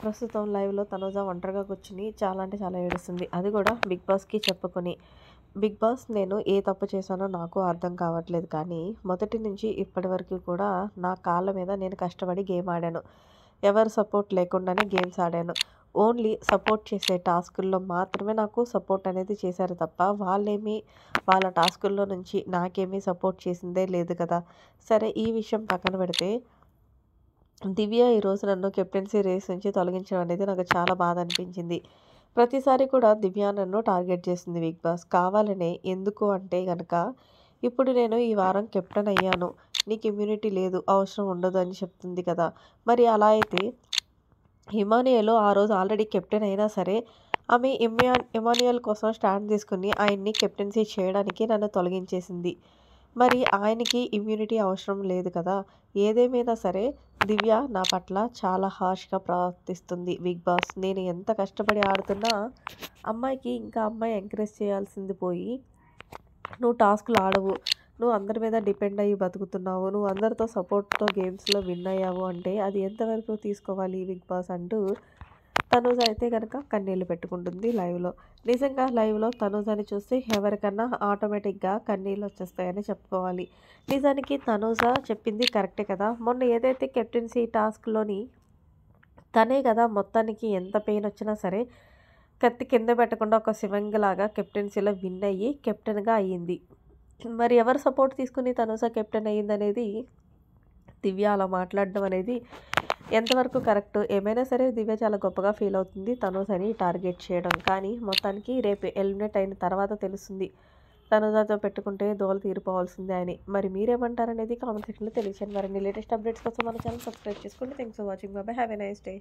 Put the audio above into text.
ప్రస్తుతం లైవ్‌లో తనూజ ఒంటరిగా కూర్చొని చాలా అంటే చాలా ఏడుస్తుంది. అది కూడా బిగ్ బాస్‌కి చెప్పుకొని. బిగ్ బాస్ నేను ఏ తప్పు చేశానో నాకు అర్థం కావట్లేదు కానీ, మొదటి నుంచి ఇప్పటి వరకు కూడా నా కాళ్ళ మీద నేను కష్టపడి గేమ్ ఆడాను. ఎవరి సపోర్ట్ లేకుండానే గేమ్స్ ఆడాను. ఓన్లీ సపోర్ట్ చేసే టాస్కుల్లో మాత్రమే నాకు సపోర్ట్ అనేది చేశారు తప్ప, వాళ్ళేమి వాళ్ళ టాస్కుల్లో నుంచి నాకేమీ సపోర్ట్ చేసిందే లేదు కదా! సరే ఈ విషయం పక్కన పెడితే దివ్య ఈరోజు నన్ను కెప్టెన్సీ రేస్ నుంచి తొలగించడం అనేది నాకు చాలా బాధ అనిపించింది. ప్రతిసారి కూడా దివ్య నన్ను టార్గెట్ చేసింది బిగ్ బాస్. కావాలనే ఎందుకు అంటే గనక, ఇప్పుడు నేను ఈ వారం కెప్టెన్ అయ్యాను. నీకు ఇమ్యూనిటీ లేదు, అవసరం ఉండదు అని చెప్తుంది కదా! మరి అలా అయితే ఇమానియేల్ ఆ రోజు ఆల్రెడీ కెప్టెన్ అయినా సరే, ఆమె ఇమానియేల్ కోసం స్టాండ్ తీసుకొని ఆయన్ని కెప్టెన్సీ చేయడానికి నన్ను తొలగించేసింది. మరి ఆయనకి ఇమ్యూనిటీ అవసరం లేదు కదా! ఏదేమైనా సరే దివ్య నా పట్ల చాలా హార్ష్‌గా ప్రవర్తిస్తుంది బిగ్ బాస్. నేను ఎంత కష్టపడి ఆడుతున్నా అమ్మాయికి ఇంకా అమ్మాయి ఎంకరేజ్ చేయాల్సింది పోయి, నువ్వు టాస్క్‌లు ఆడవు, నువ్వు అందరి మీద డిపెండ్ అయ్యి బతుకుతున్నావు, నువ్వు అందరితో సపోర్ట్‌తో గేమ్స్‌లో విన్ అయ్యావు అంటే అది ఎంతవరకు తీసుకోవాలి బిగ్ బాస్ అంటూ తనూజ అయితే గనక కన్నీళ్లు పెట్టుకుంటుంది లైవ్‌లో. నిజంగా లైవ్‌లో తనూజని చూస్తే ఎవరికన్నా ఆటోమేటిక్‌గా కన్నీళ్ళు వచ్చేస్తాయని చెప్పుకోవాలి. నిజానికి తనూజ చెప్పింది కరెక్టే కదా! మొన్న ఏదైతే కెప్టెన్సీ టాస్క్‌లోని తనే కదా మొత్తానికి ఎంత పెయిన్ వచ్చినా సరే కత్తి కింద పెట్టకుండా ఒక శివంగిలాగా కెప్టెన్సీలో విన్ అయ్యి కెప్టెన్‌గా అయ్యింది. మరి ఎవరు సపోర్ట్ తీసుకొని తనూజ కెప్టెన్ అయ్యిందనేది, దివ్య అలా మాట్లాడడం అనేది ఎంతవరకు కరెక్ట్? ఏమైనా సరే దివ్య చాలా గొప్పగా ఫీల్ అవుతుంది తనూజని టార్గెట్ చేయడం. కానీ మొత్తానికి రేపు ఎలిమినేట్ అయిన తర్వాత తెలుస్తుంది, తనూజతో పెట్టుకుంటే దోల తీరిపోవాల్సిందే అని. మరి మీరేమంటారనేది కామెంట్ సెక్షన్‌లో తెలియచేయండి. మరిన్ని లేటెస్ట్ అప్డేట్స్ కోసం మన ఛానల్ సబ్స్క్రైబ్ చేసుకోండి. Thanks for watching. By by. Have a nice day.